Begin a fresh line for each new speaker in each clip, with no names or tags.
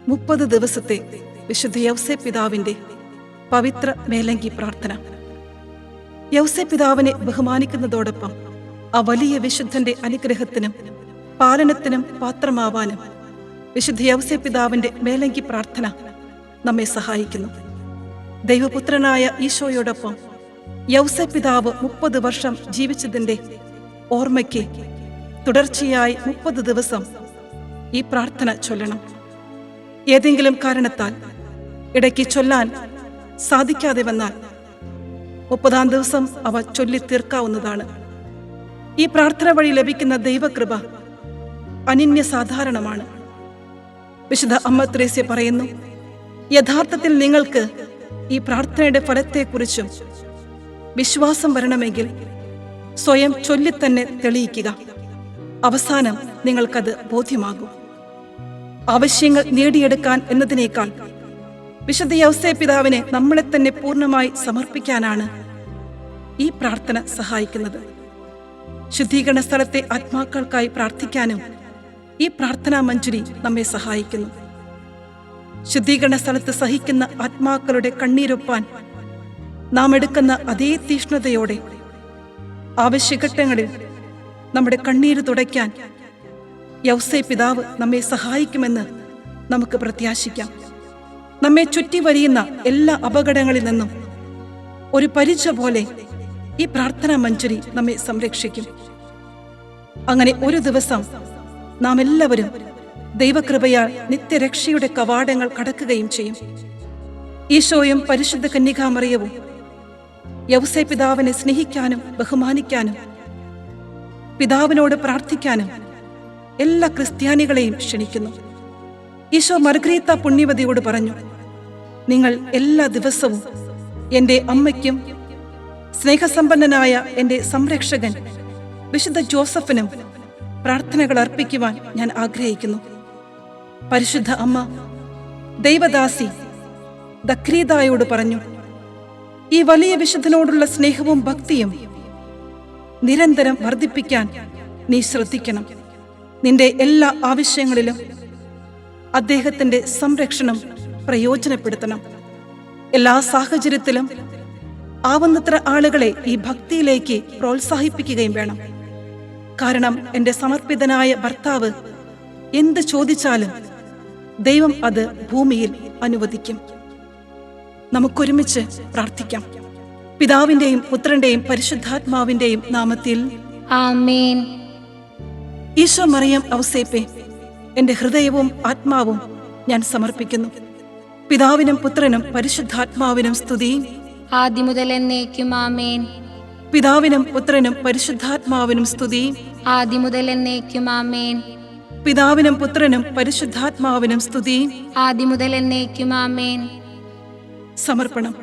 30 ദിവസത്തെ വിശുദ്ധ യൗസേ പിതാവിന്റെ പവിത്ര മേലങ്കി പ്രാർത്ഥന. യൗസേ പിതാവിനെ ബഹുമാനിക്കുന്നതോടൊപ്പം ആ വലിയ വിശുദ്ധന്റെ അനുഗ്രഹത്തിനും പാലനത്തിനും പാത്രമാവാനും വിശുദ്ധ യൗസേ പിതാവിന്റെ മേലങ്കി പ്രാർത്ഥന നമ്മെ സഹായിക്കുന്നു. ദൈവപുത്രനായ ഈശോയോടൊപ്പം യൗസേ പിതാവ് 30 വർഷം ജീവിച്ചതിന്റെ ഓർമ്മയ്ക്ക് തുടർച്ചയായി 30 ദിവസം ഈ പ്രാർത്ഥന ചൊല്ലണം. ഏതെങ്കിലും കാരണത്താൽ ഇടയ്ക്ക് ചൊല്ലാൻ സാധിക്കാതെ വന്നാൽ 30-ാം ദിവസം അവ ചൊല്ലി തീർക്കാവുന്നതാണ്. ഈ പ്രാർത്ഥന വഴി ലഭിക്കുന്ന ദൈവകൃപ അനന്യസാധാരണമാണ്. വിശുദ്ധ അമ്മ ത്രേസ്യ പറയുന്നു, യഥാർത്ഥത്തിൽ നിങ്ങൾക്ക് ഈ പ്രാർത്ഥനയുടെ ഫലത്തെക്കുറിച്ചും വിശ്വാസം വരണമെങ്കിൽ സ്വയം ചൊല്ലിത്തന്നെ തെളിയിക്കുക. അവസാനം നിങ്ങൾക്കത് ബോധ്യമാകും. ആവശ്യങ്ങൾ നേടിയെടുക്കാൻ എന്നതിനേക്കാൾ വിശുദ്ധ യൗസേ പിതാവിനെ നമ്മളെ തന്നെ പൂർണ്ണമായി സമർപ്പിക്കാനാണ് ഈ പ്രാർത്ഥന സഹായിക്കുന്നത്. ശുദ്ധീകരണ സ്ഥലത്തെ ആത്മാക്കൾക്കായി പ്രാർത്ഥിക്കാനും ഈ പ്രാർത്ഥനാ മഞ്ജരി നമ്മെ സഹായിക്കുന്നു. ശുദ്ധീകരണ സ്ഥലത്ത് സഹിക്കുന്ന ആത്മാക്കളുടെ കണ്ണീരൊപ്പാൻ നാം എടുക്കുന്ന അതേ തീഷ്ണതയോടെ ആവശ്യഘട്ടങ്ങളിൽ നമ്മുടെ കണ്ണീര് തുടയ്ക്കാൻ യൗസേ പിതാവ് നമ്മെ സഹായിക്കുമെന്ന് നമുക്ക് പ്രത്യാശിക്കാം. നമ്മെ ചുറ്റി വരിയുന്ന എല്ലാ അപകടങ്ങളിൽ നിന്നും ഒരു പരിച പോലെ ഈ പ്രാർത്ഥനാ മഞ്ജരി നമ്മെ സംരക്ഷിക്കും. അങ്ങനെ ഒരു ദിവസം നാം എല്ലാവരും ദൈവകൃപയാൽ നിത്യരക്ഷയുടെ കവാടങ്ങൾ കടക്കുകയും ചെയ്യും. ഈശോയും പരിശുദ്ധ കന്യകാമറിയവും യൗസേ പിതാവിനെ സ്നേഹിക്കാനും ബഹുമാനിക്കാനും പിതാവിനോട് പ്രാർത്ഥിക്കാനും എല്ലാ ക്രിസ്ത്യാനികളെയും ക്ഷണിക്കുന്നു. ഈശോ മർഗരീത്ത പുണ്യവതിയോട് പറഞ്ഞു, നിങ്ങൾ എല്ലാ ദിവസവും എൻ്റെ അമ്മയ്ക്കും സ്നേഹസമ്പന്നനായ എൻ്റെ സംരക്ഷകൻ വിശുദ്ധ ജോസഫിനും പ്രാർത്ഥനകൾ അർപ്പിക്കുവാൻ ഞാൻ ആഗ്രഹിക്കുന്നു. പരിശുദ്ധ അമ്മ ദൈവദാസി ദക്രീദായോട് പറഞ്ഞു, ഈ വലിയ വിശുദ്ധനോടുള്ള സ്നേഹവും ഭക്തിയും നിരന്തരം വർദ്ധിപ്പിക്കാൻ നീ ശ്രദ്ധിക്കണം. നിന്റെ എല്ലാ ആവശ്യങ്ങളിലും അദ്ദേഹത്തിന്റെ സംരക്ഷണം പ്രയോജനപ്പെടുത്തണം. എല്ലാ സാഹചര്യത്തിലും ആവുന്നത്ര ആളുകളെ ഈ ഭക്തിയിലേക്ക് പ്രോത്സാഹിപ്പിക്കുകയും വേണം. കാരണം എൻ്റെ സമർപ്പിതനായ ഭർത്താവ് എന്ത് ചോദിച്ചാലും ദൈവം അത് ഭൂമിയിൽ അനുവദിക്കും. നമുക്കൊരുമിച്ച് പ്രാർത്ഥിക്കാം. പിതാവിന്റെയും പുത്രന്റെയും പരിശുദ്ധാത്മാവിന്റെയും നാമത്തിൽ
ആമേൻ.
ഈശോ മറിയം ഔസേപ്പേ, എൻ്റെ ഹൃദയവും ആത്മാവും ഞാൻ സമർപ്പിക്കുന്നു. പിതാവിനും പുത്രനും പരിശുദ്ധാത്മാവിനും സ്തുതി,
ആദിമുതൽ എന്നേക്കും ആമേൻ.
പിതാവിനും പുത്രനും പരിശുദ്ധാത്മാവിനും സ്തുതി,
ആദിമുതൽ എന്നേക്കും ആമേൻ.
പിതാവിനും പുത്രനും പരിശുദ്ധാത്മാവിനും സ്തുതി,
ആദിമുതൽ എന്നേക്കും ആമേൻ.
സമർപ്പണം.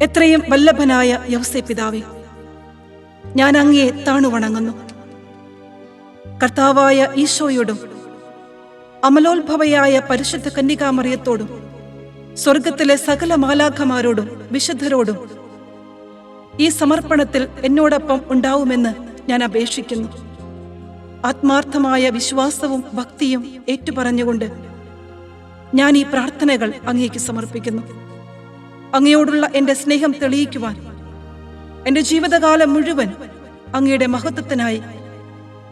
എത്രയും വല്ലഭനായ യൗസേ പിതാവേ, ഞാൻ അങ്ങയെ താണുവണങ്ങുന്നു. കർത്താവായ ഈശോയോടും അമലോത്ഭവയായ പരിശുദ്ധ കന്യകാമറിയത്തോടും സ്വർഗത്തിലെ സകല മാലാഖമാരോടും വിശുദ്ധരോടും ഈ സമർപ്പണത്തിൽ എന്നോടൊപ്പം ഉണ്ടാവുമെന്ന് ഞാൻ അപേക്ഷിക്കുന്നു. ആത്മാർത്ഥമായ വിശ്വാസവും ഭക്തിയും ഏറ്റുപറഞ്ഞുകൊണ്ട് ഞാൻ ഈ പ്രാർത്ഥനകൾ അങ്ങേക്ക് സമർപ്പിക്കുന്നു. അങ്ങയോടുള്ള എൻ്റെ സ്നേഹം തെളിയിക്കുവാൻ എൻ്റെ ജീവിതകാലം മുഴുവൻ അങ്ങയുടെ മഹത്വത്തിനായി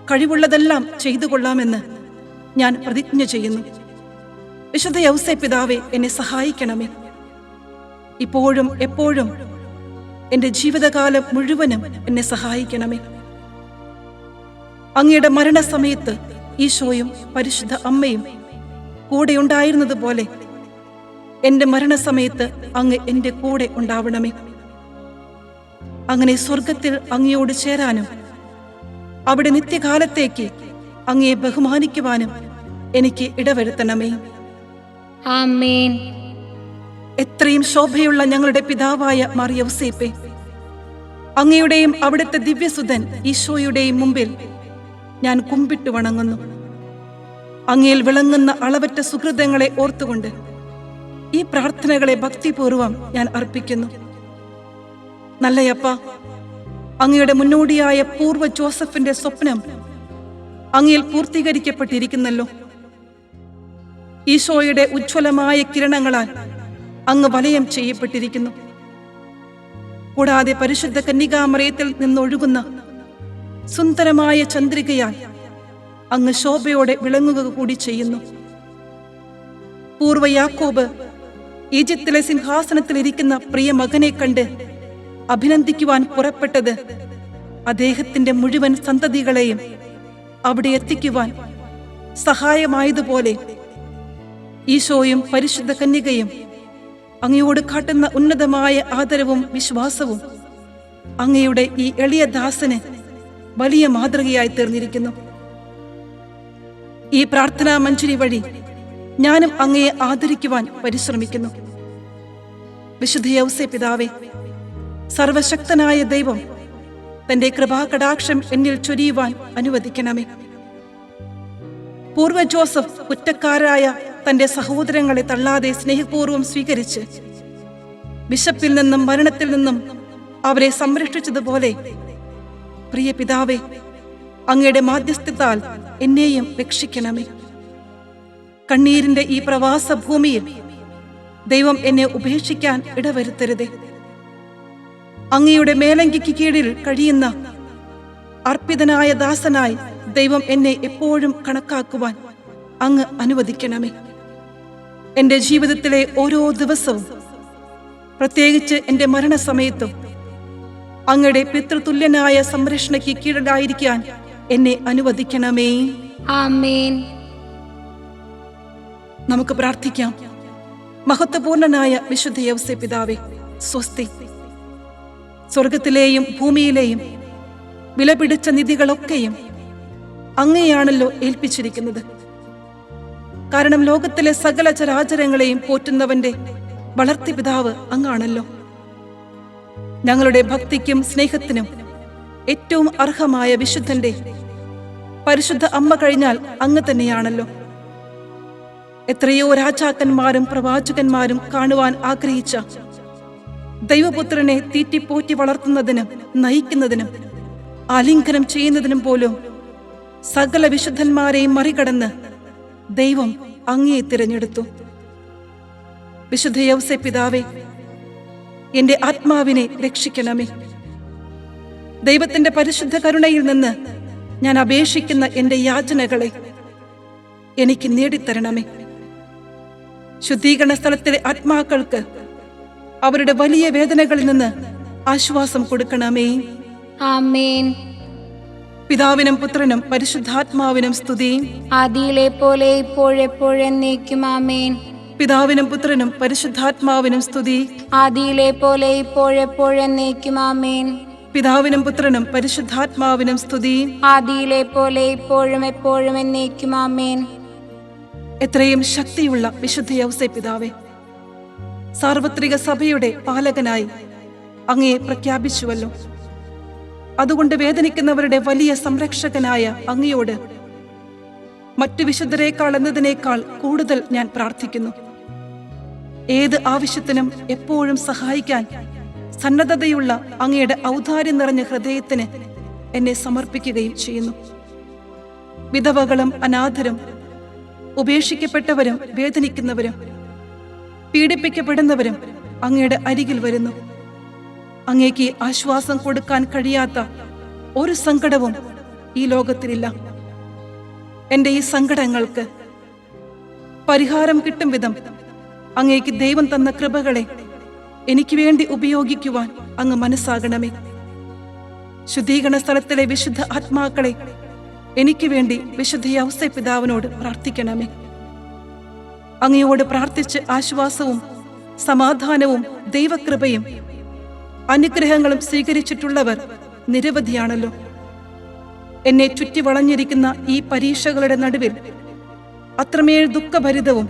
കഴിവുള്ളതെല്ലാം ചെയ്തു കൊള്ളാമെന്ന് ഞാൻ പ്രതിജ്ഞ ചെയ്യുന്നു. വിശുദ്ധ യൗസേ പിതാവേ, എന്നെ സഹായിക്കണമേ. ഇപ്പോഴും എപ്പോഴും എൻ്റെ ജീവിതകാലം മുഴുവനും എന്നെ സഹായിക്കണമേ. അങ്ങയുടെ മരണസമയത്ത് ഈശോയും പരിശുദ്ധ അമ്മയും കൂടെയുണ്ടായിരുന്നതുപോലെ എൻ്റെ മരണസമയത്ത് അങ്ങ് എൻ്റെ കൂടെ ഉണ്ടാവണമേ. അങ്ങനെ സ്വർഗത്തിൽ അങ്ങയോട് ചേരാനും അവിടെ നിത്യകാലത്തേക്ക് അങ്ങയെ ബഹുമാനിക്കുവാനും എനിക്ക് ഇടവരുത്തണമേ.
ആമേൻ.
എത്രയും ശോഭയുള്ള ഞങ്ങളുടെ പിതാവായ മാർ യൗസേപ്പേ, അങ്ങയുടെയും അവിടുത്തെ ദിവ്യസുതൻ ഈശോയുടെയും മുമ്പിൽ ഞാൻ കുമ്പിട്ട് വണങ്ങുന്നു. അങ്ങയിൽ വിളങ്ങുന്ന അളവറ്റ സുഹൃതങ്ങളെ ഓർത്തുകൊണ്ട് ഈ പ്രാർത്ഥനകളെ ഭക്തിപൂർവം ഞാൻ അർപ്പിക്കുന്നു. നല്ലയപ്പ, അങ്ങയുടെ മുന്നോടിയായ പൂർവ്വ ജോസഫിന്റെ സ്വപ്നം അങ്ങയിൽ പൂർത്തീകരിക്കപ്പെട്ടിരിക്കുന്നല്ലോ. ഈശോയുടെ ഉജ്ജ്വലമായ കിരണങ്ങളാൽ അങ്ങ് വലയം ചെയ്യപ്പെട്ടിരിക്കുന്നു. കൂടാതെ പരിശുദ്ധ കന്യകാമറിയത്തിൽ നിന്നൊഴുകുന്ന സുന്ദരമായ ചന്ദ്രികയാൽ അങ്ങ് ശോഭയോടെ വിളങ്ങുക കൂടി ചെയ്യുന്നു. പൂർവ്വ യാക്കോബ് ഈജിപ്തിലെ സിംഹാസനത്തിലിരിക്കുന്ന പ്രിയ മകനെ കണ്ട് അഭിനന്ദിക്കുവാൻ പുറപ്പെട്ടത് അദ്ദേഹത്തിന്റെ മുഴുവൻ സന്തതികളെയും അവിടെ എത്തിക്കുവാൻ സഹായമായതുപോലെ ഈശോയും പരിശുദ്ധ കന്യകയും അങ്ങയോട് കാട്ടുന്ന ഉന്നതമായ ആദരവും വിശ്വാസവും അങ്ങയുടെ ഈ എളിയ ദാസന് വലിയ മാതൃകയായി തീർന്നിരിക്കുന്നു. ഈ പ്രാർത്ഥനാ മഞ്ജരി വഴി ഞാനും അങ്ങയെ ആദരിക്കുവാൻ പരിശ്രമിക്കുന്നു. വിശുദ്ധ യൗസേ പിതാവേ, സർവശക്തനായ ദൈവം തന്റെ കൃപാകടാക്ഷം എന്നിൽ ചൊരിയുവാൻ അനുവദിക്കണമേ. പൂർവ്വ ജോസഫ് കുറ്റക്കാരായ തന്റെ സഹോദരങ്ങളെ തള്ളാതെ സ്നേഹപൂർവ്വം സ്വീകരിച്ച് വിശപ്പിൽ നിന്നും മരണത്തിൽ നിന്നും അവരെ സംരക്ഷിച്ചതുപോലെ പ്രിയ പിതാവേ, അങ്ങയുടെ മാധ്യസ്ഥത്താൽ എന്നെയും രക്ഷിക്കണമേ. കണ്ണീരിന്റെ ഈ പ്രവാസ ഭൂമിയിൽ ദൈവം എന്നെ ഉപേക്ഷിക്കാൻ ഇടവരുത്തരുതേ. അങ്ങയുടെ മേലങ്കിക്ക് കീഴിൽ കഴിയുന്ന അർപ്പിതനായ ദാസനായി ദൈവം എന്നെ എപ്പോഴും കണക്കാക്കുവാൻ അങ്ങ് അനുവദിക്കണമേ. എൻ്റെ ജീവിതത്തിലെ ഓരോ ദിവസവും, പ്രത്യേകിച്ച് എൻ്റെ മരണസമയത്തും അങ്ങയുടെ പിതൃതുല്യനായ സംരക്ഷണയ്ക്ക് കീഴിലായിരിക്കാൻ എന്നെ അനുവദിക്കണമേ.
ആമേൻ.
നമുക്ക് പ്രാർത്ഥിക്കാം. മഹത്വപൂർണനായ വിശുദ്ധ യൗസേ പിതാവേ, സ്വസ്തി. സ്വർഗത്തിലെയും ഭൂമിയിലെയും വിലപിടിച്ച നിധികളൊക്കെയും അങ്ങയെയാണല്ലോ ഏൽപ്പിച്ചിരിക്കുന്നത്. കാരണം ലോകത്തിലെ സകല ചരാചരങ്ങളെയും പോറ്റുന്നവന്റെ വളർത്തിപിതാവ് അങ്ങാണല്ലോ. ഞങ്ങളുടെ ഭക്തിക്കും സ്നേഹത്തിനും ഏറ്റവും അർഹമായ വിശുദ്ധന്റെ പരിശുദ്ധ അമ്മ കഴിഞ്ഞാൽ അങ്ങ് തന്നെയാണല്ലോ. എത്രയോ രാജാക്കന്മാരും പ്രവാചകന്മാരും കാണുവാൻ ആഗ്രഹിച്ച ദൈവപുത്രനെ തീറ്റിപ്പോറ്റി വളർത്തുന്നതിനും നയിക്കുന്നതിനും ആലിംഗനം ചെയ്യുന്നതിനും പോലും സകല വിശുദ്ധന്മാരെയും മറികടന്ന് ദൈവം അങ്ങയെ തിരഞ്ഞെടുത്തു. വിശുദ്ധ യൗസേ പിതാവേ, എന്റെ ആത്മാവിനെ രക്ഷിക്കണമേ. ദൈവത്തിന്റെ പരിശുദ്ധ കരുണയിൽ നിന്ന് ഞാൻ അപേക്ഷിക്കുന്ന എന്റെ യാചനകളെ എനിക്ക് നേടിത്തരണമേ. ശുദ്ധീകരണ സ്ഥലത്തിലെ ആത്മാക്കൾക്ക് അവരുടെ വലിയ വേദനകളിൽ നിന്ന് ആശ്വാസം കൊടുക്കണമേ.
ആമേൻ.
പിതാവിനും പുത്രനും പരിശുദ്ധാത്മാവിനും സ്തുതി.
ആദിയിലെ പോലെ ഇപ്പോഴെപ്പോഴെന്നേക്കും ആമേൻ.
പിതാവിനും പുത്രനും പരിശുദ്ധാത്മാവിനും സ്തുതി.
ആദിയിലെ പോലെ ഇപ്പോഴെപ്പോഴെന്നേക്കും ആമേൻ.
പിതാവിനും പുത്രനും പരിശുദ്ധാത്മാവിനും സ്തുതി.
ആദിയിലെ പോലെ ഇപ്പോഴും എപ്പോഴും എന്നേക്കും ആമേൻ.
എത്രയും ശക്തിയുള്ള വിശുദ്ധ യൗസേ പിതാവേ, സാർവത്രിക സഭയുടെ പാലകനായി അങ്ങയെ പ്രഖ്യാപിച്ചുവല്ലോ. അതുകൊണ്ട് വേദനിക്കുന്നവരുടെ വലിയ സംരക്ഷകനായ അങ്ങയോട് മറ്റു വിശുദ്ധരേക്കാൾ എന്നതിനേക്കാൾ കൂടുതൽ ഞാൻ പ്രാർത്ഥിക്കുന്നു. ഏത് ആവശ്യത്തിനും എപ്പോഴും സഹായിക്കാൻ സന്നദ്ധതയുള്ള അങ്ങയുടെ ഔദാര്യം നിറഞ്ഞ ഹൃദയത്തിന് എന്നെ സമർപ്പിക്കുകയും ചെയ്യുന്നു. വിധവകളും അനാഥരും ഉപേക്ഷിക്കപ്പെട്ടവരും വേദനിക്കുന്നവരും പീഡിപ്പിക്കപ്പെടുന്നവരും അങ്ങയുടെ അരികിൽ വരുന്നു. അങ്ങേക്ക് ആശ്വാസം കൊടുക്കാൻ കഴിയാത്ത ഒരു സങ്കടവും ഈ ലോകത്തിലില്ല. എൻ്റെ ഈ സങ്കടങ്ങൾക്ക് പരിഹാരം കിട്ടും വിധം അങ്ങേക്ക് ദൈവം തന്ന കൃപകളെ എനിക്ക് വേണ്ടി ഉപയോഗിക്കുവാൻ അങ്ങ് മനസ്സാകണമേ. ശുദ്ധീകരണ സ്ഥലത്തിലെ വിശുദ്ധ ആത്മാക്കളെ എനിക്ക് വേണ്ടി വിശുദ്ധ യൗസേ പിതാവിനോട് പ്രാർത്ഥിക്കണമേ. അങ്ങയോട് പ്രാർത്ഥിച്ച് ആശ്വാസവും സമാധാനവും ദൈവകൃപയും അനുഗ്രഹങ്ങളും സ്വീകരിച്ചിട്ടുള്ളവർ നിരവധിയാണല്ലോ. എന്നെ ചുറ്റി വളഞ്ഞിരിക്കുന്ന ഈ പരീക്ഷകളുടെ നടുവിൽ അത്രമേൽ ദുഃഖഭരിതവും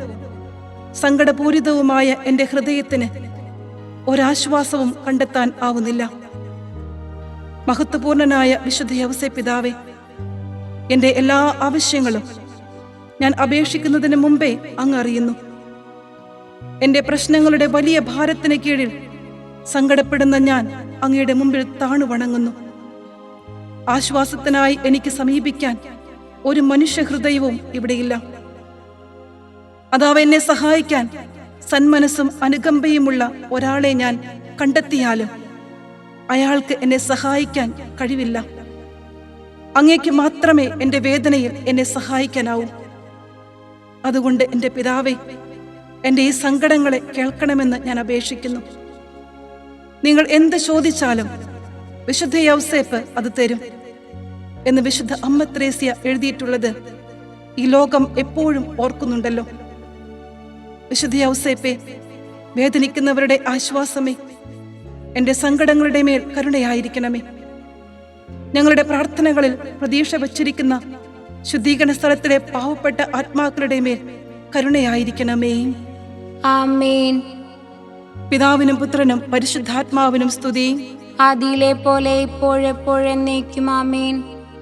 സങ്കടപൂരിതവുമായ എൻ്റെ ഹൃദയത്തിന് ഒരാശ്വാസവും കണ്ടെത്താൻ ആവുന്നില്ല. മഹത്വപൂർണനായ വിശുദ്ധ യൗസേ പിതാവേ, എൻ്റെ എല്ലാ ആവശ്യങ്ങളും ഞാൻ അപേക്ഷിക്കുന്നതിന് മുമ്പേ അങ്ങ് അറിയുന്നു. എൻ്റെ പ്രശ്നങ്ങളുടെ വലിയ ഭാരത്തിന് കീഴിൽ സങ്കടപ്പെടുന്ന ഞാൻ അങ്ങയുടെ മുമ്പിൽ താണു വണങ്ങുന്നു. ആശ്വാസത്തിനായി എനിക്ക് സമീപിക്കാൻ ഒരു മനുഷ്യഹൃദയവും ഇവിടെയില്ല. അതാവ് എന്നെ സഹായിക്കാൻ സന്മനസ്സും അനുകമ്പയുമുള്ള ഒരാളെ ഞാൻ കണ്ടെത്തിയാലും അയാൾക്ക് എന്നെ സഹായിക്കാൻ കഴിവില്ല. അങ്ങേക്ക് മാത്രമേ എൻ്റെ വേദനയിൽ എന്നെ സഹായിക്കാനാവൂ. അതുകൊണ്ട് എൻ്റെ പിതാവേ, എൻ്റെ ഈ സങ്കടങ്ങളെ കേൾക്കണമെന്ന് ഞാൻ അപേക്ഷിക്കുന്നു. നിങ്ങൾ എന്ത് ചോദിച്ചാലും വിശുദ്ധ യൗസേപ്പ് അത് തരും എന്ന് വിശുദ്ധ അമ്മ ത്രേസ്യ എഴുതിയിട്ടുള്ളത് ഈ ലോകം എപ്പോഴും ഓർക്കുന്നുണ്ടല്ലോ. വിശുദ്ധ യൗസേപ്പേ, വേദനിക്കുന്നവരുടെ ആശ്വാസമേ, എൻ്റെ സങ്കടങ്ങളുടെ മേൽ കരുണയായിരിക്കണമേ. ഞങ്ങളുടെ പ്രാർത്ഥനകളിൽ പ്രതീക്ഷ വച്ചിരിക്കുന്ന ശുദ്ധീകരണ സ്ഥലത്തിലെ പാവപ്പെട്ട ആത്മാക്കളുടെ മേൽ കരുണയായിരിക്കണമേ.
ആമേൻ.
പിതാവിനും പുത്രനും പരിശുദ്ധാത്മാവിനും സ്തുതി.
ആദിയിലെ പോലെ ഇപ്പോഴെപ്പോഴെന്നേക്കും ആമേൻ.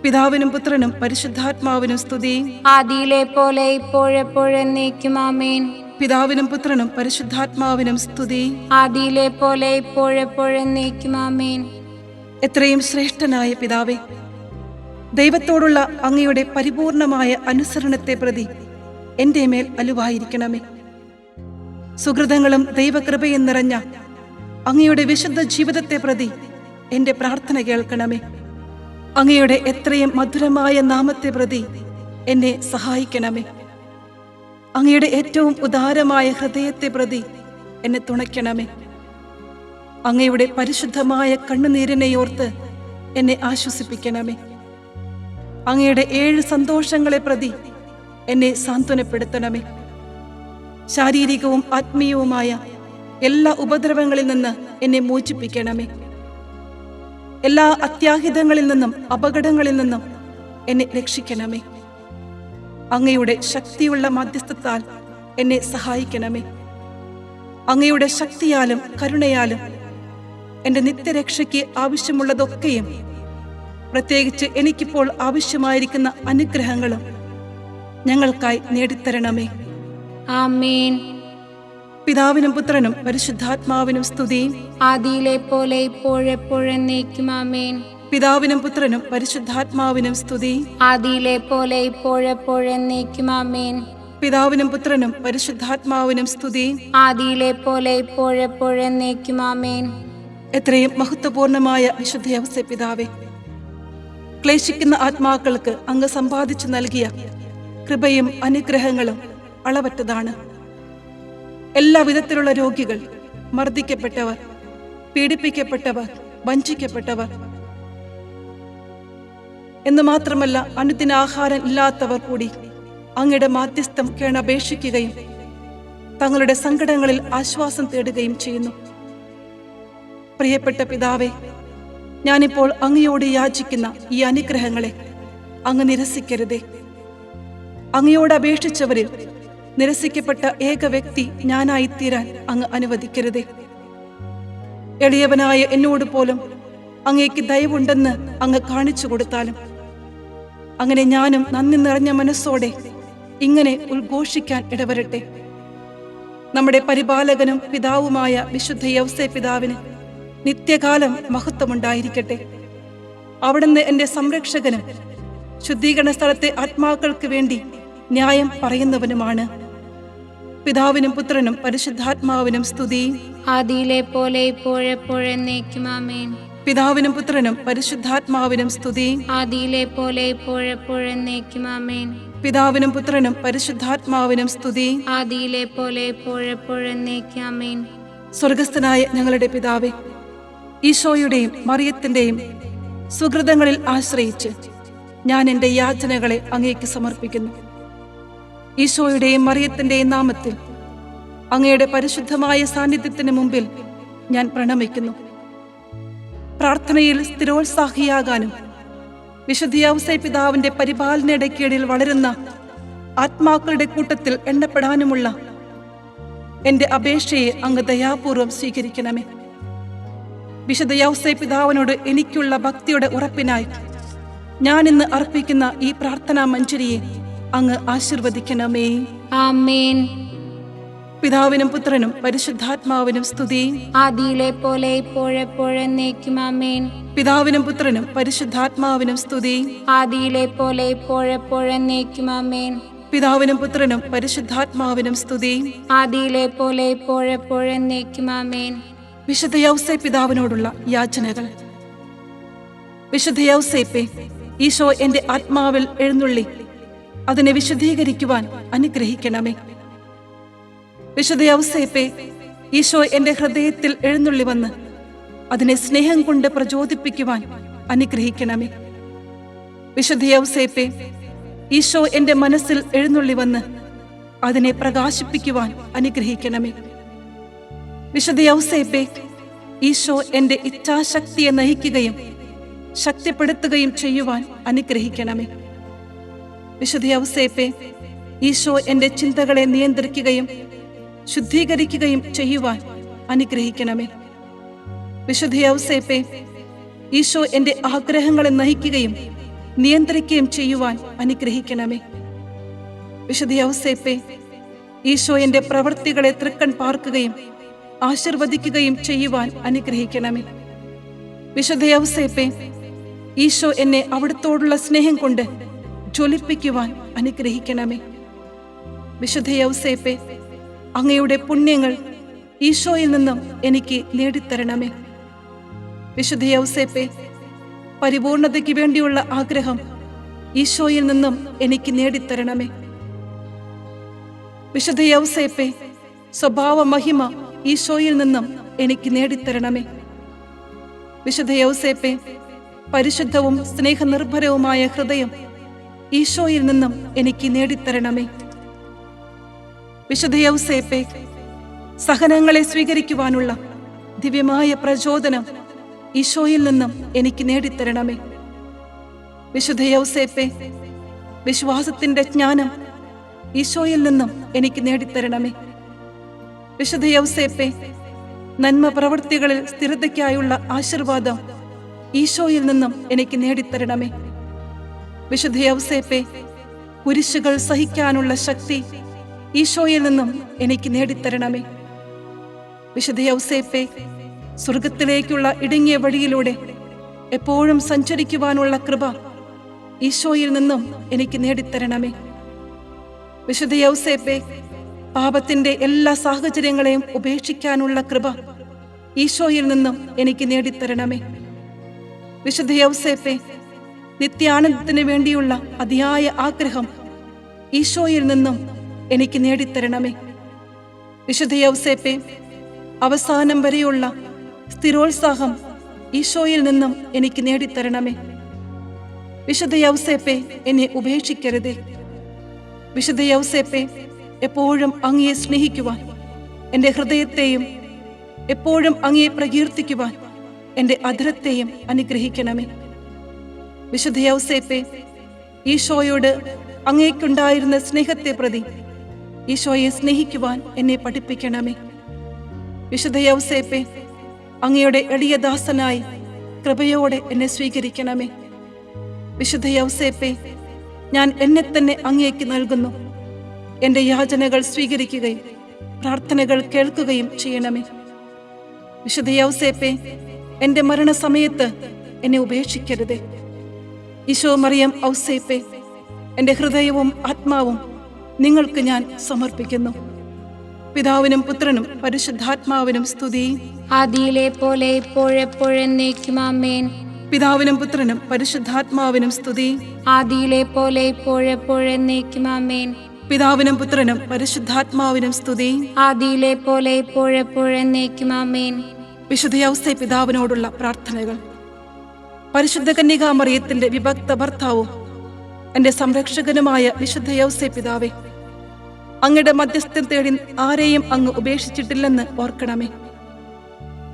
പിതാവിനും പുത്രനും പരിശുദ്ധാത്മാവിനും സ്തുതി.
ആദിയിലെ പോലെ ഇപ്പോഴെപ്പോഴെന്നേക്കും ആമേൻ.
പിതാവിനും പുത്രനും പരിശുദ്ധാത്മാവിനും സ്തുതി.
ആദിയിലെ പോലെ ഇപ്പോഴെപ്പോഴെന്നേക്കും ആമേൻ.
എത്രയും ശ്രേഷ്ഠനായ പിതാവേ, ദൈവത്തോടുള്ള അങ്ങയുടെ പരിപൂർണമായ അനുസരണത്തെ പ്രതി എൻ്റെ മേൽ അലുവായിരിക്കണമേ. സുഹൃതങ്ങളും ദൈവകൃപയും നിറഞ്ഞ അങ്ങയുടെ വിശുദ്ധ ജീവിതത്തെ പ്രതി എൻ്റെ പ്രാർത്ഥന കേൾക്കണമേ. അങ്ങയുടെ എത്രയും മധുരമായ നാമത്തെ പ്രതി എന്നെ സഹായിക്കണമേ. അങ്ങയുടെ ഏറ്റവും ഉദാരമായ ഹൃദയത്തെ പ്രതി എന്നെ തുണയ്ക്കണമേ. അങ്ങയുടെ പരിശുദ്ധമായ കണ്ണുനീരിനെയോർത്ത് എന്നെ ആശ്വസിപ്പിക്കണമേ. അങ്ങയുടെ 7 സന്തോഷങ്ങളെ പ്രതി എന്നെ സാന്ത്വനപ്പെടുത്തണമേ. ശാരീരികവും ആത്മീയവുമായ എല്ലാ ഉപദ്രവങ്ങളിൽ നിന്ന് എന്നെ മോചിപ്പിക്കണമേ. എല്ലാ അത്യാഹിതങ്ങളിൽ നിന്നും അപകടങ്ങളിൽ നിന്നും എന്നെ രക്ഷിക്കണമേ. അങ്ങയുടെ ശക്തിയുള്ള മധ്യസ്ഥത്താൽ എന്നെ സഹായിക്കണമേ. അങ്ങയുടെ ശക്തിയാലും കരുണയാലും എൻ്റെ നിത്യരക്ഷയ്ക്ക് ആവശ്യമുള്ളതൊക്കെയും, പ്രത്യേകിച്ച് എനിക്കിപ്പോൾ ആവശ്യമായിരിക്കുന്ന അനുഗ്രഹങ്ങളും ഞങ്ങൾക്കായി നേടിത്തരണമേ.
ആമേൻ.
പിതാവിനും പുത്രനും പരിശുദ്ധാത്മാവിനും സ്തുതി.
ആദിയിലെ പോലെ ഇപ്പോഴെപ്പോഴെന്നേക്കും ആമേൻ.
പിതാവിനും പുത്രനും പരിശുദ്ധാത്മാവിനും സ്തുതി.
ആദിയിലെ പോലെ ഇപ്പോഴെപ്പോഴെന്നേക്കും ആമേൻ.
പിതാവിനും പുത്രനും പരിശുദ്ധാത്മാവിനും സ്തുതി.
ആദിയിലെ പോലെ ഇപ്പോഴെപ്പോഴെന്നേക്കും ആമേൻ.
എത്രയും മഹത്വപൂർണമായ വിശുദ്ധ യൗസേ പിതാവേ, ക്ലേശിക്കുന്ന ആത്മാക്കൾക്ക് അങ്ങ് സമ്പാദിച്ചു നൽകിയ കൃപയും അനുഗ്രഹങ്ങളും അളവറ്റതാണ്. എല്ലാ വിധത്തിലുള്ള രോഗികൾ, മർദ്ദിക്കപ്പെട്ടവർ, പീഡിപ്പിക്കപ്പെട്ടവർ, വഞ്ചിക്കപ്പെട്ടവർ എന്ന് മാത്രമല്ല, അനുദിനാഹാരം ഇല്ലാത്തവർ കൂടി അങ്ങയുടെ മാധ്യസ്ഥം കേണപേക്ഷിക്കുകയും തങ്ങളുടെ സങ്കടങ്ങളിൽ ആശ്വാസം തേടുകയും ചെയ്യുന്നു. പ്രിയപ്പെട്ട പിതാവേ, ഞാനിപ്പോൾ അങ്ങയോട് യാചിക്കുന്ന ഈ അനുഗ്രഹങ്ങളെ അങ്ങ് നിരസിക്കരുതേ. അങ്ങയോട് അപേക്ഷിച്ചവരിൽ നിരസിക്കപ്പെട്ട ഏക വ്യക്തി ഞാനായിത്തീരാൻ അങ്ങ് അനുവദിക്കരുതേ. എളിയവനായ എന്നോട് പോലും അങ്ങേക്ക് ദയവുണ്ടെന്ന് അങ്ങ് കാണിച്ചു കൊടുത്താലും, അങ്ങനെ ഞാനും നന്ദി നിറഞ്ഞ മനസ്സോടെ ഇങ്ങനെ ഉദ്ഘോഷിക്കാൻ ഇടവരട്ടെ. നമ്മുടെ പരിപാലകനും പിതാവുമായ വിശുദ്ധ യൗസേ പിതാവിന് നിത്യകാലം മഹത്വമുണ്ടായിരിക്കട്ടെ. അവിടുന്ന് എൻ്റെ സംരക്ഷകനും ശുദ്ധീകരണ സ്ഥലത്തെ ആത്മാക്കൾക്ക് വേണ്ടി ന്യായം പറയുന്നവനുമാണ്. പിതാവിനും പുത്രനും പരിശുദ്ധാത്മാവിനും സ്തുതി.
ആദിയിലെ പോലെ ഇപ്പോഴെപ്പോഴെന്നേക്കും ആമേൻ.
പിതാവിനും പുത്രനും പരിശുദ്ധാത്മാവിനും സ്തുതി.
ആദിയിലെ പോലെ ഇപ്പോഴെപ്പോഴെന്നേക്കും ആമേൻ.
പിതാവിനും പുത്രനും പരിശുദ്ധാത്മാവിനും സ്തുതി.
ആദിയിലെ പോലെ ഇപ്പോഴെപ്പോഴെന്നേക്കും ആമേൻ.
സ്വർഗസ്ഥനായ ഞങ്ങളുടെ പിതാവേ, ഈശോയുടെയും മറിയത്തിന്റെയും സുഹൃതങ്ങളിൽ ആശ്രയിച്ച് ഞാൻ എൻ്റെ യാചനകളെ അങ്ങേക്ക് സമർപ്പിക്കുന്നു. ഈശോയുടെയും മറിയത്തിന്റെയും നാമത്തിൽ അങ്ങയുടെ പരിശുദ്ധമായ സാന്നിധ്യത്തിന് മുമ്പിൽ ഞാൻ പ്രണമിക്കുന്നു. പ്രാർത്ഥനയിൽ സ്ഥിരോത്സാഹിയാകാനും വിശുദ്ധ യൗസേ പിതാവിന്റെ പരിപാലനയുടെ കീഴിൽ വളരുന്ന ആത്മാക്കളുടെ കൂട്ടത്തിൽ എണ്ണപ്പെടാനുമുള്ള എൻ്റെ അപേക്ഷയെ അങ്ങ് ദയാപൂർവം സ്വീകരിക്കണമേ. വിശുദ്ധ യൗസേ പിതാവിനോട് എനിക്കുള്ള ഭക്തിയുടെ ഉറപ്പിനായി ഞാൻ ഇന്ന് അർപ്പിക്കുന്ന ഈ പ്രാർത്ഥനാ മഞ്ജരിയെ അങ്ങ് ആശീർവദിക്കണമേ.
ആമേൻ.
പിതാവിനും പുത്രനും പരിശുദ്ധാത്മാവിനും സ്തുതി.
ആദിയിലെ പോലെ ഇപ്പോഴെപ്പോഴെന്നേക്കും ആമേൻ.
പിതാവിനും പുത്രനും പരിശുദ്ധാത്മാവിനും സ്തുതി.
ആദിയിലെ പോലെ ഇപ്പോഴെപ്പോഴെന്നേക്കും ആമേൻ.
പിതാവിനും പുത്രനും പരിശുദ്ധാത്മാവിനും സ്തുതി.
ആദിയിലെ പോലെ ഇപ്പോഴെപ്പോഴും എന്നേക്കും ആമേൻ.
വിശുദ്ധ യൗസേ പിതാവിനോടുള്ള യാചനകൾ. വിശുദ്ധ യൗസേപ്പേ, ഈശോ എൻ്റെ ആത്മാവിൽ എഴുന്നള്ളി അതിനെ വിശുദ്ധീകരിക്കുവാൻ അനുഗ്രഹിക്കണമേ. വിശുദ്ധ യൗസേപ്പേ, ഈശോ എൻ്റെ ഹൃദയത്തിൽ എഴുന്നള്ളി വന്ന് അതിനെ സ്നേഹം കൊണ്ട് പ്രചോദിപ്പിക്കുവാൻ അനുഗ്രഹിക്കണമേ. വിശുദ്ധ യൗസേപ്പേ, ഈശോ എൻ്റെ മനസ്സിൽ എഴുന്നള്ളി വന്ന് അതിനെ പ്രകാശിപ്പിക്കുവാൻ അനുഗ്രഹിക്കണമേ. വിശുദ്ധ യൗസേപ്പേ, ഈശോ എൻ്റെ ഇച്ഛാശക്തിയെ നയിക്കുകയും ശക്തിപ്പെടുത്തുകയും ചെയ്യുവാൻ അനുഗ്രഹിക്കണമേ. വിശുദ്ധ യൗസേപ്പേ, ഈശോ എൻ്റെ ചിന്തകളെ നിയന്ത്രിക്കുകയും ശുദ്ധീകരിക്കുകയും ചെയ്യുവാൻ അനുഗ്രഹിക്കണമേ. വിശുദ്ധ യൗസേപ്പേ, ഈശോ എൻ്റെ ആഗ്രഹങ്ങളെ നയിക്കുകയും നിയന്ത്രിക്കുകയും ചെയ്യുവാൻ അനുഗ്രഹിക്കണമേ. വിശുദ്ധ യൗസേപ്പേ, ഈശോ എൻ്റെ പ്രവൃത്തികളെ തൃക്കൺ പാർക്കുകയും ആശീർവദിക്കുകയും ചെയ്യുവാൻ അനുഗ്രഹിക്കണമേ. വിശുദ്ധ യൗസേപ്പേ, ഈശോ എന്നെ അവിടുത്തോടുള്ള സ്നേഹം കൊണ്ട് ജ്വലിപ്പിക്കുവാൻ അനുഗ്രഹിക്കണമേ. വിശുദ്ധ യൗസേപ്പേ, അങ്ങയുടെ പുണ്യങ്ങൾ ഈശോയിൽ നിന്നും എനിക്ക് നേടിത്തരണമേ. വിശുദ്ധ യൗസേപ്പേ, പരിപൂർണതയ്ക്ക് വേണ്ടിയുള്ള ആഗ്രഹം ഈശോയിൽ നിന്നും എനിക്ക് നേടിത്തരണമേ. വിശുദ്ധ യൗസേപ്പേ, സ്വഭാവ മഹിമ ഈശോയിൽ നിന്നും എനിക്ക് നേടിത്തരണമേ. വിശുദ്ധ യൗസേപ്പേ, പരിശുദ്ധവും സ്നേഹനിർഭരവുമായ ഹൃദയം ഈശോയിൽ നിന്നും എനിക്ക് നേടിത്തരണമേ. വിശുദ്ധ യൗസേപ്പേ, സഹനങ്ങളെ സ്വീകരിക്കുവാനുള്ള ദിവ്യമായ പ്രചോദനം ഈശോയിൽ നിന്നും എനിക്ക് നേടിത്തരണമേ. വിശുദ്ധ യൗസേപ്പേ, വിശ്വാസത്തിന്റെ ജ്ഞാനം ഈശോയിൽ നിന്നും എനിക്ക് നേടിത്തരണമേ. വിശുദ്ധ യൗസേപ്പേ, നന്മ പ്രവൃത്തികളിൽ സ്ഥിരതയ്ക്കായുള്ള ആശീർവാദം ഈശോയിൽ നിന്നും എനിക്ക് നേടിത്തരണമേ. വിശുദ്ധ യൗസേപ്പേ, കുരിശുകൾ സഹിക്കാനുള്ള ശക്തി ഈശോയിൽ നിന്നും എനിക്ക് നേടിത്തരണമേ. വിശുദ്ധ യൗസേപ്പേ, സ്വർഗത്തിലേക്കുള്ള ഇടുങ്ങിയ വഴിയിലൂടെ എപ്പോഴും സഞ്ചരിക്കുവാനുള്ള കൃപ ഈശോയിൽ നിന്നും എനിക്ക് നേടിത്തരണമേ. വിശുദ്ധ യൗസേപ്പേ, പാപത്തിന്റെ എല്ലാ സാഹചര്യങ്ങളെയും ഉപേക്ഷിക്കാനുള്ള കൃപ ഈശോയിൽ നിന്നും എനിക്ക് നേടിത്തരണമേ. വിശുദ്ധ യൗസേപ്പേ, നിത്യാനന്ദത്തിന് വേണ്ടിയുള്ള അതിയായ ആഗ്രഹം ഈശോയിൽ നിന്നും എനിക്ക് നേടിത്തരണമേ. വിശുദ്ധ യൗസേപ്പേ, അവസാനം വരെയുള്ള സ്ഥിരോത്സാഹം ഈശോയിൽ നിന്നും എനിക്ക് നേടിത്തരണമേ. വിശുദ്ധ യൗസേപ്പേ, എന്നെ ഉപേക്ഷിക്കരുതേ. വിശുദ്ധ യൗസേപ്പേ, എപ്പോഴും അങ്ങയെ സ്നേഹിക്കുവാൻ എൻ്റെ ഹൃദയത്തെയും എപ്പോഴും അങ്ങയെ പ്രകീർത്തിക്കുവാൻ എൻ്റെ അധരത്തെയും അനുഗ്രഹിക്കണമേ. വിശുദ്ധ യൗസേപ്പേ, ഈശോയോട് അങ്ങേക്കുണ്ടായിരുന്ന സ്നേഹത്തെ പ്രതി ഈശോയെ സ്നേഹിക്കുവാൻ എന്നെ പഠിപ്പിക്കണമേ. വിശുദ്ധ യൗസേപ്പേ, അങ്ങയുടെ എളിയ ദാസനായി കൃപയോടെ എന്നെ സ്വീകരിക്കണമേ. വിശുദ്ധ യൗസേപ്പേ, ഞാൻ എന്നെ തന്നെ അങ്ങേക്ക് നൽകുന്നു. എൻ്റെ യാചനകൾ സ്വീകരിക്കുകയും പ്രാർത്ഥനകൾ കേൾക്കുകയും ചെയ്യണമേ. വിശുദ്ധ യൗസേപ്പേ, എൻ്റെ മരണസമയത്ത് എന്നെ ഉപേക്ഷിക്കരുതേ. ഈശോ മറിയം ഔസേപ്പേ, എൻ്റെ ഹൃദയവും ആത്മാവും നിങ്ങൾക്ക് ഞാൻ സമർപ്പിക്കുന്നു. പിതാവിനും പുത്രനും പരിശുദ്ധാത്മാവിനും സ്തുതി.
ആദിയിലെ പോലെ ഇപ്പോഴെപ്പോഴും എന്നേക്കും ആമേൻ.
പിതാവിനും പുത്രനും പരിശുദ്ധാത്മാവിനും സ്തുതി.
ആദിയിലെ പോലെ ഇപ്പോഴെപ്പോഴും എന്നേക്കും ആമേൻ.
പിതാവിനും പുത്രനും പരിശുദ്ധാത്മാവിനും സ്തുതി.
ആദിയിലെ പോലെ ഇപ്പോഴെപ്പോഴും എന്നേക്കും ആമേൻ.
വിശുദ്ധ യൗസേ പിതാവിനോടുള്ള പ്രാർത്ഥനകൾ. പരിശുദ്ധ കന്യകാമറിയത്തിന്റെ വിഭക്ത ഭർത്താവും എൻ്റെ സംരക്ഷകനുമായ വിശുദ്ധ യൗസേ പിതാവേ, അങ്ങയുടെ മധ്യസ്ഥം തേടി ആരെയും അങ്ങ് ഉപേക്ഷിച്ചിട്ടില്ലെന്ന് ഓർക്കണമേ.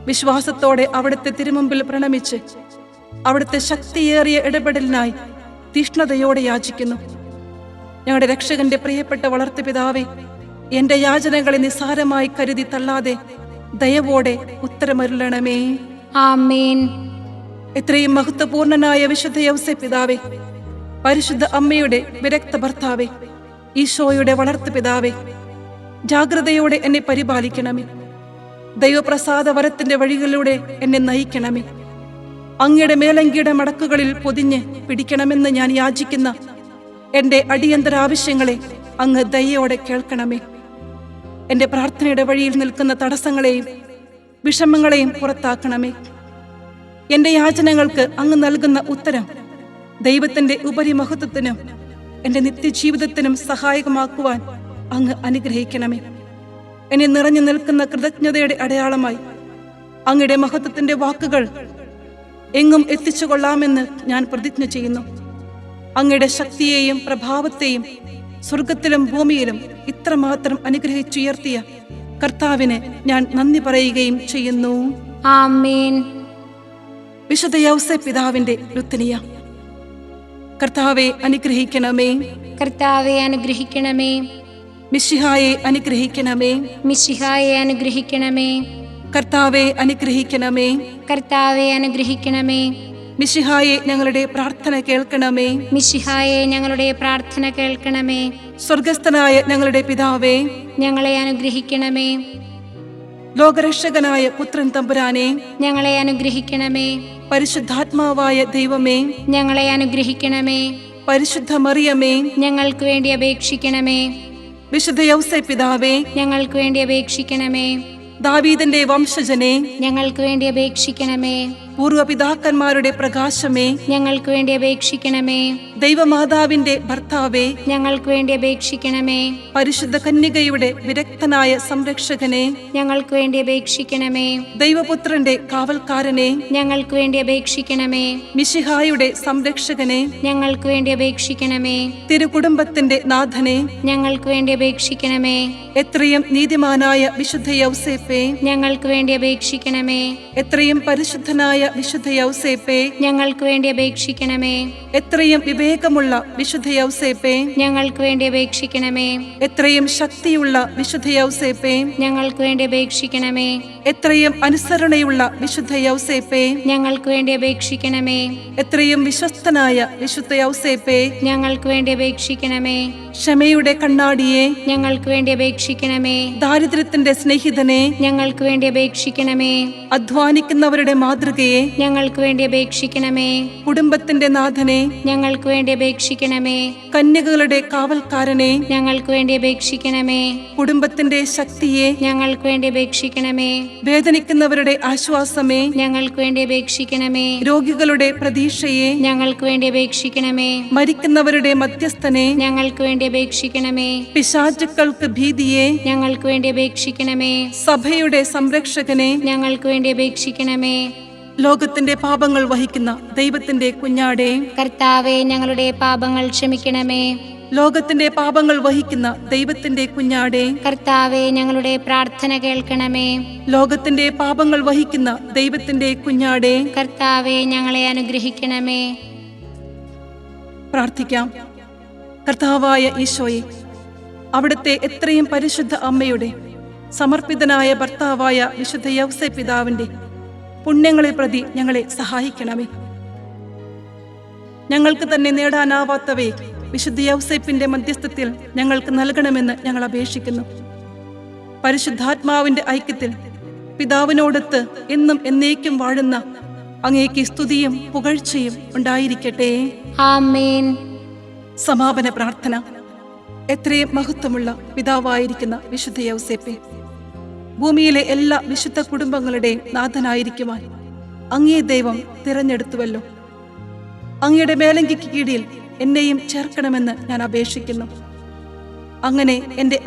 വിശ്വാസത്തോടെ അവിടുത്തെ തിരുമുമ്പിൽ പ്രണമിച്ച് അവിടുത്തെ ശക്തിയേറിയ ഇടപെടലിനായി തീഷ്ണതയോടെ യാചിക്കുന്നു. ഞങ്ങളുടെ രക്ഷകന്റെ പ്രിയപ്പെട്ട വളർത്തു പിതാവേ, എൻ്റെ യാചനകളെ നിസ്സാരമായി കരുതി തള്ളാതെ ദയവോടെ ഉത്തരമരുളണമേ.
ആമേൻ.
എത്രയും മഹത്വപൂർണനായ വിശുദ്ധ യൗസേ പിതാവേ, പരിശുദ്ധ അമ്മയുടെ വിരക്ത ഭർത്താവേ, ഈശോയുടെ വളർത്തു പിതാവേ, ജാഗ്രതയോടെ എന്നെ പരിപാലിക്കണമേ. ദൈവപ്രസാദ വരത്തിന്റെ വഴികളിലൂടെ എന്നെ നയിക്കണമേ. അങ്ങയുടെ മേലങ്കിയുടെ മടക്കുകളിൽ പൊതിഞ്ഞ് പിടിക്കണമെന്ന് ഞാൻ യാചിക്കുന്ന എൻ്റെ അടിയന്തര ആവശ്യങ്ങളെ അങ്ങ് ദയയോടെ കേൾക്കണമേ. എൻ്റെ പ്രാർത്ഥനയുടെ വഴിയിൽ നിൽക്കുന്ന തടസ്സങ്ങളെയും വിഷമങ്ങളെയും പുറത്താക്കണമേ. എൻ്റെ യാചനകൾക്ക് അങ്ങ് നൽകുന്ന ഉത്തരം ദൈവത്തിൻ്റെ ഉപരിമഹത്വത്തിനും എൻ്റെ നിത്യജീവിതത്തിനും സഹായകമാക്കുവാൻ അങ്ങ് അനുഗ്രഹിക്കണമേ. എന്നെ നിറഞ്ഞു നിൽക്കുന്ന കൃതജ്ഞതയുടെ അടയാളമായി അങ്ങയുടെ മഹത്വത്തിൻ്റെ വാക്കുകൾ എങ്ങും എത്തിച്ചു കൊള്ളാമെന്ന് ഞാൻ പ്രതിജ്ഞ ചെയ്യുന്നു. അങ്ങയുടെ ശക്തിയെയും പ്രഭാവത്തെയും സ്വർഗത്തിലും ഭൂമിയിലും ഇത്രമാത്രം അനുഗ്രഹിച്ചുയർത്തിയ കർത്താവിന് ഞാൻ നന്ദി പറയുകയും ചെയ്യുന്നു.
ആമേൻ.
വിശുദ്ധ യൗസേപ്പ് പിതാവിന്റെ ലുത്തനിയ. കർത്താവെ അനുഗ്രഹിക്കണമേ.
കർത്താവെ അനുഗ്രഹിക്കണമേ.
മിശിഹായെ അനുഗ്രഹിക്കണമേ.
മിശിഹായെ അനുഗ്രഹിക്കണമേ.
കർത്താവെ അനുഗ്രഹിക്കണമേ.
കർത്താവെ അനുഗ്രഹിക്കണമേ.
മിശിഹായെ ഞങ്ങളുടെ പ്രാർത്ഥന കേൾക്കണമേ.
മിശിഹായെ ഞങ്ങളുടെ പ്രാർത്ഥന കേൾക്കണമേ.
സ്വർഗസ്ഥനായ ഞങ്ങളുടെ പിതാവേ,
ഞങ്ങളെ അനുഗ്രഹിക്കണമേ.
ലോകരക്ഷകനായ പുത്രൻ തമ്പുരാനെ,
ഞങ്ങളെ അനുഗ്രഹിക്കണമേ.
പരിശുദ്ധാത്മാവായ ദൈവമേ,
ഞങ്ങളെ അനുഗ്രഹിക്കണമേ.
പരിശുദ്ധ മറിയമേ,
ഞങ്ങൾക്ക് വേണ്ടി അപേക്ഷിക്കണമേ.
വിശുദ്ധ യൗസേപ്പ് പിതാവേ,
ഞങ്ങൾക്ക് വേണ്ടി അപേക്ഷിക്കണമേ.
ദാവീദിന്റെ വംശജനെ,
ഞങ്ങൾക്ക് വേണ്ടി അപേക്ഷിക്കണമേ.
പൂർവപിതാക്കന്മാരുടെ പ്രകാശമേ,
ഞങ്ങൾക്ക് വേണ്ടി അപേക്ഷിക്കണമേ.
ദൈവമാതാവിന്റെ ഭർത്താവേ,
ഞങ്ങൾക്ക് വേണ്ടി അപേക്ഷിക്കണമേ.
പരിശുദ്ധ കന്യകയുടെ വിരക്തനായ സംരക്ഷകനെ,
ഞങ്ങൾക്ക് വേണ്ടി അപേക്ഷിക്കണമേ.
ദൈവപുത്രന്റെ കാവൽക്കാരനെ,
ഞങ്ങൾക്ക് വേണ്ടി അപേക്ഷിക്കണമേ.
മിശിഹായുടെ സംരക്ഷകനെ,
ഞങ്ങൾക്ക് വേണ്ടി അപേക്ഷിക്കണമേ.
തിരുകുടുംബത്തിന്റെ നാഥനെ,
ഞങ്ങൾക്ക് വേണ്ടി അപേക്ഷിക്കണമേ.
എത്രയും നീതിമാനായ വിശുദ്ധ യൗസേപ്പേ,
ഞങ്ങൾക്ക് വേണ്ടി അപേക്ഷിക്കണമേ.
എത്രയും പരിശുദ്ധനായ വിശുദ്ധ യൗസേപ്പേ,
ഞങ്ങൾക്ക് വേണ്ടി അപേക്ഷിക്കണമേ.
എത്രയും വിവേകമുള്ള വിശുദ്ധ യൗസേപ്പേ,
ഞങ്ങൾക്ക് വേണ്ടി അപേക്ഷിക്കണമേ.
എത്രയും ശക്തിയുള്ള വിശുദ്ധ യൗസേപ്പേ,
ഞങ്ങൾക്ക് വേണ്ടി അപേക്ഷിക്കണമേ.
എത്രയും അനുസരണയുള്ള വിശുദ്ധ യൗസേപ്പേ,
ഞങ്ങൾക്ക് വേണ്ടി അപേക്ഷിക്കണമേ.
എത്രയും വിശ്വസ്തനായ വിശുദ്ധ യൗസേപ്പേ,
ഞങ്ങൾക്ക് വേണ്ടി അപേക്ഷിക്കണമേ.
ക്ഷമയുടെ കണ്ണാടിയെ,
ഞങ്ങൾക്ക് വേണ്ടി അപേക്ഷിക്കണമേ.
ദാരിദ്ര്യത്തിന്റെ സ്നേഹിതനെ,
ഞങ്ങൾക്ക് വേണ്ടി അപേക്ഷിക്കണമേ.
അധ്വാനിക്കുന്നവരുടെ മാതൃകയെ,
ഞങ്ങൾക്ക് വേണ്ടി അപേക്ഷിക്കണമേ.
കുടുംബത്തിന്റെ നാഥനെ,
ഞങ്ങൾക്ക് വേണ്ടി അപേക്ഷിക്കണമേ.
കന്യകകളുടെ കാവൽക്കാരനെ,
ഞങ്ങൾക്ക് വേണ്ടി അപേക്ഷിക്കണമേ.
കുടുംബത്തിന്റെ ശക്തിയെ,
ഞങ്ങൾക്ക് വേണ്ടി അപേക്ഷിക്കണമേ.
വേദനിക്കുന്നവരുടെ ആശ്വാസമേ,
ഞങ്ങൾക്ക് വേണ്ടി അപേക്ഷിക്കണമേ.
രോഗികളുടെ പ്രതീക്ഷയെ,
ഞങ്ങൾക്ക് വേണ്ടി അപേക്ഷിക്കണമേ.
മരിക്കുന്നവരുടെ മധ്യസ്ഥനെ,
ഞങ്ങൾക്ക് വേണ്ടി അപേക്ഷിക്കണമേ.
പിശാചുക്കൾക്ക് ഭീതിയെ,
ഞങ്ങൾക്ക് വേണ്ടി അപേക്ഷിക്കണമേ.
സഭയുടെ സംരക്ഷകനെ,
ഞങ്ങൾക്ക് വേണ്ടി അപേക്ഷിക്കണമേ.
ലോകത്തിന്റെ പാപങ്ങൾ വഹിക്കുന്ന ദൈവത്തിന്റെ കുഞ്ഞാടേ,
കർത്താവെ ഞങ്ങളുടെ പാപങ്ങൾ ക്ഷമിക്കണമേ.
ലോകത്തിന്റെ പാപങ്ങൾ വഹിക്കുന്ന ദൈവത്തിന്റെ കുഞ്ഞാടേ,
കർത്താവെ ഞങ്ങളുടെ പ്രാർത്ഥന കേൾക്കണമേ.
ലോകത്തിന്റെ പാപങ്ങൾ വഹിക്കുന്ന ദൈവത്തിന്റെ കുഞ്ഞാടേ,
കർത്താവെ ഞങ്ങളെ അനുഗ്രഹിക്കണമേ.
പ്രാർത്ഥിക്കാം. കർത്താവായ ഈശോയെ, അവിടുത്തെ എത്രയും പരിശുദ്ധ അമ്മയുടെ സമർപ്പിതനായ ഭർത്താവായ വിശുദ്ധ യൗസേപ്പ് പിതാവിന്റെ പുണ്യങ്ങളെ പ്രതി ഞങ്ങളെ സഹായിക്കണമേ. ഞങ്ങൾക്ക് തന്നെ നേടാനാവാത്തവയെ വിശുദ്ധ യൗസേപ്പിന്റെ മധ്യസ്ഥത്തിൽ ഞങ്ങൾക്ക് നൽകണമെന്ന് ഞങ്ങൾ അപേക്ഷിക്കുന്നു. പരിശുദ്ധാത്മാവിന്റെ ഐക്യത്തിൽ പിതാവിനോടൊത്ത് എന്നും എന്നേക്കും വാഴുന്ന അങ്ങേക്ക് സ്തുതിയും പുകഴ്ചയും ഉണ്ടായിരിക്കട്ടെ.
ആമേൻ.
സമാപന പ്രാർത്ഥന. എത്രയും മഹത്വമുള്ള പിതാവായിരിക്കുന്ന വിശുദ്ധ യൗസേപ്പേ, ഭൂമിയിലെ എല്ലാ വിശുദ്ധ കുടുംബങ്ങളുടെയും നാഥനായിരിക്കുവാൻ അങ്ങേ ദൈവം തിരഞ്ഞെടുത്തുവല്ലോ. അങ്ങയുടെ മേലങ്കിക്ക് കീഴിൽ എന്നെയും ചേർക്കണമെന്ന് ഞാൻ അപേക്ഷിക്കുന്നു. അങ്ങനെ എൻ്റെ